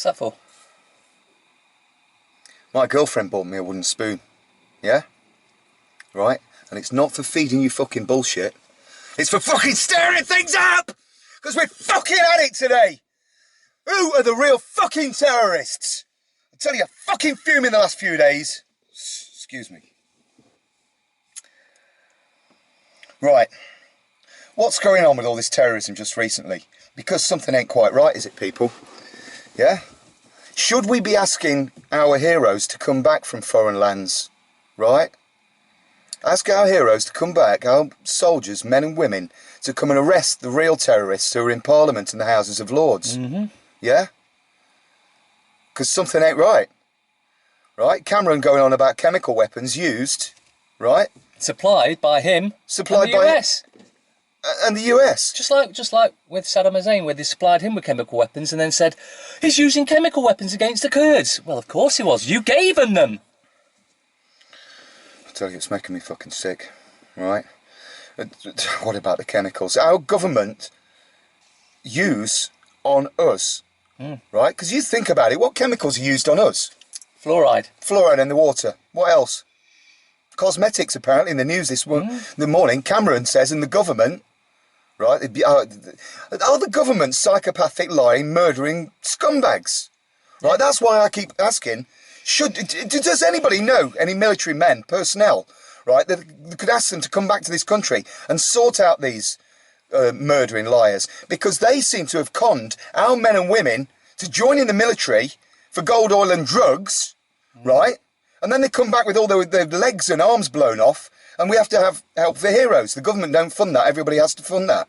What's that for? My girlfriend bought me a wooden spoon. Yeah? Right? And it's not for feeding you fucking bullshit. It's for fucking stirring things up! Because we're fucking at it today! Who are the real fucking terrorists? I tell you, fucking fuming the last few days. Excuse me. Right. What's going on with all this terrorism just recently? Because something ain't quite right, is it, people? Yeah? Should we be asking our heroes to come back from foreign lands? Right? Ask our heroes to come back, our soldiers, men and women, to come and arrest the real terrorists who are in Parliament and the Houses of Lords. Mm-hmm. Yeah? Because something ain't right. Right? Cameron going on about chemical weapons used, right? Supplied by him. Supplied and the by US. And the US. Just like with Saddam Hussein, where they supplied him with chemical weapons and then said, he's using chemical weapons against the Kurds. Well, of course he was. You gave him them. I tell you, it's making me fucking sick, right? What about the chemicals? Our government use on us, right? Because you think about it, what chemicals are used on us? Fluoride. Fluoride in the water. What else? Cosmetics, apparently, in the news this the morning. Cameron says, in the government, right? Are the government psychopathic, lying, murdering scumbags? Right? That's why I keep asking, does anybody know any military men, personnel, right, that could ask them to come back to this country and sort out these murdering liars? Because they seem to have conned our men and women to join in the military for gold, oil and drugs, right? And then they come back with all their legs and arms blown off, and we have to have help for heroes. The government don't fund that, everybody has to fund that.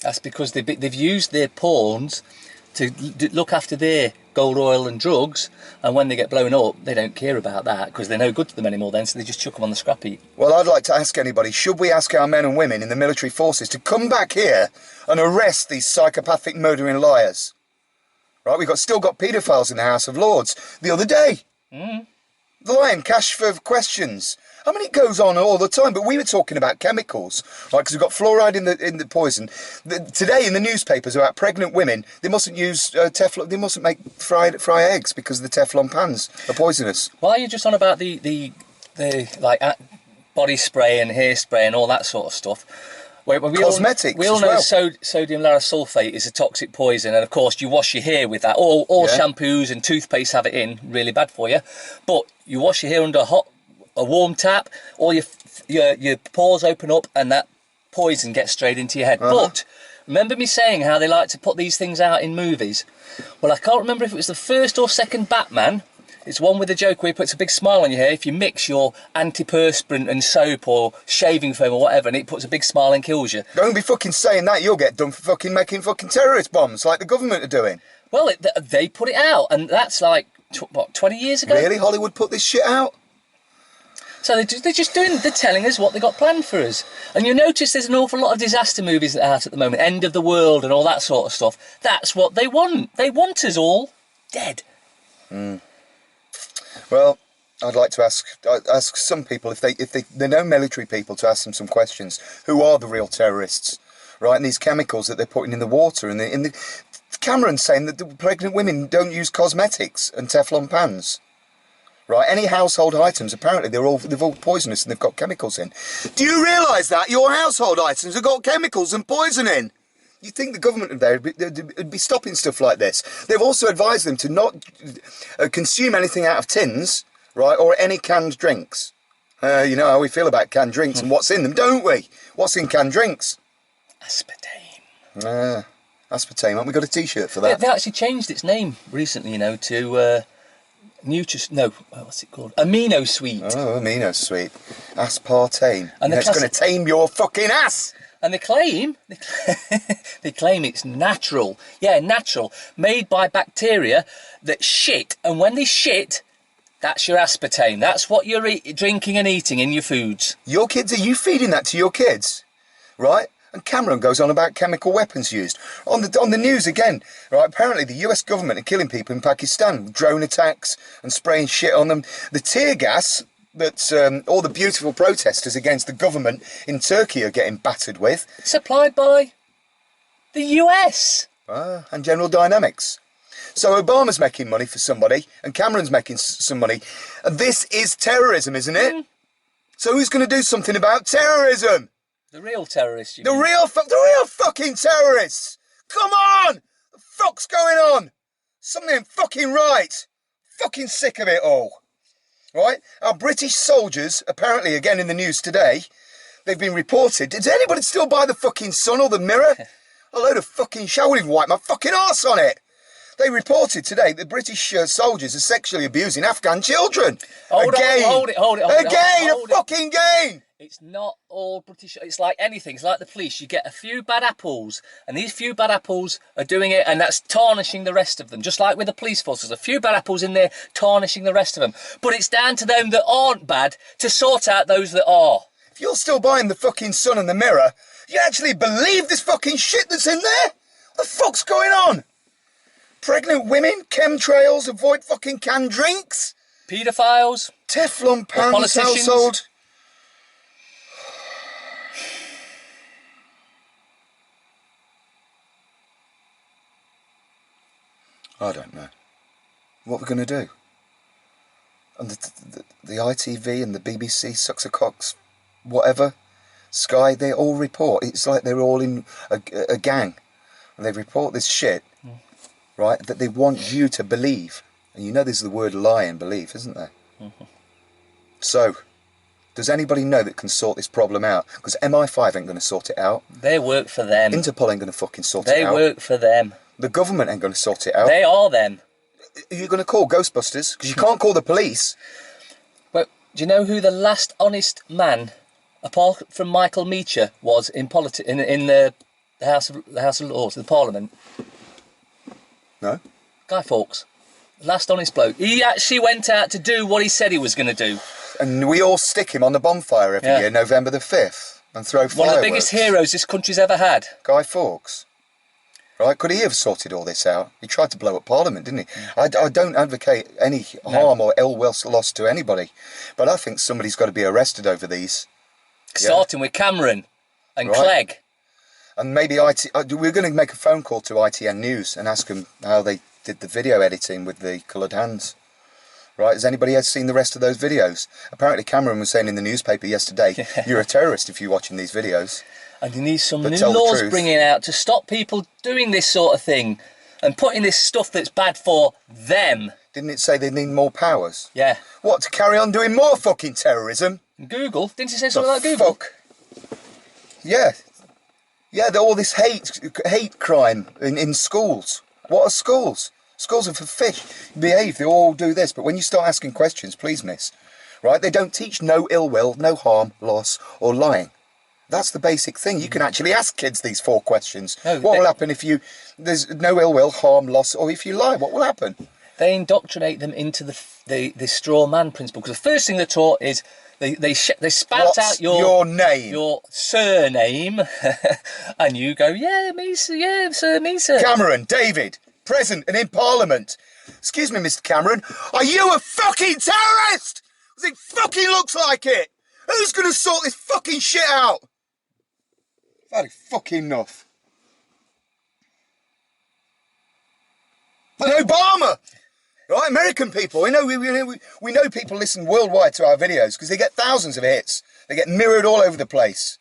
That's because they've used their pawns to look after their gold, oil and drugs, and when they get blown up, they don't care about that, because they're no good to them anymore then, so they just chuck them on the scrap heap. Well, I'd like to ask anybody, should we ask our men and women in the military forces to come back here and arrest these psychopathic murdering liars? Right, we've still got paedophiles in the House of Lords. The other day, lying cash for questions. I mean, it goes on all the time, but we were talking about chemicals, right? Because we've got fluoride in the poison. Today in the newspapers about pregnant women, they mustn't use Teflon. They mustn't fry eggs because the Teflon pans are poisonous. Why are you just on about the like body spray and hairspray and all that sort of stuff? Cosmetics. We all know sodium lauryl sulfate is a toxic poison, and of course you wash your hair with that. All shampoos and toothpaste have it in, really bad for you. But you wash your hair under a warm tap, all your pores open up, and that poison gets straight into your head. But remember me saying how they like to put these things out in movies? Well, I can't remember if it was the first or second Batman. It's one with a joke where he puts a big smile on your hair if you mix your antiperspirant and soap or shaving foam or whatever, and it puts a big smile and kills you. Don't be fucking saying that. You'll get done for fucking making fucking terrorist bombs like the government are doing. Well, they put it out, and that's like, what, 20 years ago? Really? Hollywood put this shit out? So they're telling us what they got planned for us. And you notice there's an awful lot of disaster movies out at the moment, End of the World and all that sort of stuff. That's what they want. They want us all dead. Well, I'd like to ask some people, if they know military people, to ask them some questions. Who are the real terrorists, right? And these chemicals that they're putting in the water, and Cameron's saying that the pregnant women don't use cosmetics and Teflon pans, right? Any household items, apparently they're all poisonous and they've got chemicals in. Do you realise that your household items have got chemicals and poison in? You think the government there would be stopping stuff like this? They've also advised them to not consume anything out of tins, right, or any canned drinks. You know how we feel about canned drinks and what's in them, don't we? What's in canned drinks? Aspartame. Aspartame. Haven't we got a T-shirt for that? They actually changed its name recently, you know, to what's it called? Amino Sweet. Oh, Amino Sweet. Aspartame. And it's going to tame your fucking ass. And they claim it's natural. Yeah, natural. Made by bacteria that shit. And when they shit, that's your aspartame. That's what you're drinking and eating in your foods. Your kids, are you feeding that to your kids? Right? And Cameron goes on about chemical weapons used. On the news again, right? Apparently the US government are killing people in Pakistan with drone attacks and spraying shit on them. The tear gas that all the beautiful protesters against the government in Turkey are getting battered with. Supplied by the US. And General Dynamics. So Obama's making money for somebody, and Cameron's making some money. And this is terrorism, isn't it? So who's going to do something about terrorism? The real terrorists, you The mean? real fucking terrorists! Come on! The fuck's going on? Something ain't fucking right. Fucking sick of it all. Right? Our British soldiers, apparently again in the news today, they've been reported. Does anybody still buy the fucking Sun or the Mirror? A load of fucking shit. I would even wipe my fucking arse on it. They reported today that British soldiers are sexually abusing Afghan children. Hold it. Fucking again. It's not all British. It's like anything. It's like the police. You get a few bad apples, and these few bad apples are doing it, and that's tarnishing the rest of them. Just like with the police force, there's a few bad apples in there tarnishing the rest of them. But it's down to them that aren't bad to sort out those that are. If you're still buying the fucking Sun and the Mirror, you actually believe this fucking shit that's in there? What the fuck's going on? Pregnant women, chemtrails, avoid fucking canned drinks, Paedophiles, Teflon pans, politicians. household. I don't know. What we're going to do? And the ITV and the BBC, sucks a cocks, whatever, Sky, they all report. It's like they're all in a gang. And they report this shit, right, that they want you to believe. And you know there's the word lie and belief, isn't there? So, does anybody know that can sort this problem out? Because MI5 ain't going to sort it out. They work for them. Interpol ain't going to fucking sort it They out. work for them. The government ain't going to sort it out. They are them. Are you going to call Ghostbusters? Because you can't call the police. Well, do you know who the last honest man, apart from Michael Meacher, was in the House of Lords, the Parliament? No? Guy Fawkes. Last honest bloke. He actually went out to do what he said he was going to do. And we all stick him on the bonfire every year, November the 5th, and throw fireworks. One of the biggest heroes this country's ever had. Guy Fawkes. Right? Could he have sorted all this out? He tried to blow up Parliament, didn't he? I don't advocate any harm or ill will lost to anybody, but I think somebody's got to be arrested over these. Starting with Cameron and Clegg. And maybe we're going to make a phone call to ITN News and ask them how they did the video editing with the coloured hands. Right? Has anybody else seen the rest of those videos? Apparently Cameron was saying in the newspaper yesterday, you're a terrorist if you're watching these videos. And you need some new laws bringing out to stop people doing this sort of thing and putting this stuff that's bad for them. Didn't it say they need more powers? Yeah. What, to carry on doing more fucking terrorism? Google? Didn't you say something like Google? Fuck. Yeah. Yeah, all this hate crime in schools. What are schools? Schools are for fish. Behave, they all do this. But when you start asking questions, please, miss, right, they don't teach no ill will, no harm, loss, or lying. That's the basic thing. You can actually ask kids these 4 questions. No, what will happen if there's no ill will, harm, loss, or if you lie? What will happen? They indoctrinate them into the straw man principle. Because the first thing they're taught is they spout out your name, your surname, and you go, yeah, me, yeah, sir, me, sir. Cameron, David, present and in Parliament. Excuse me, Mr. Cameron, are you a fucking terrorist? Because it fucking looks like it. Who's going to sort this fucking shit out? That is fucking enough. And Obama! Right, American people, we know people listen worldwide to our videos because they get thousands of hits. They get mirrored all over the place.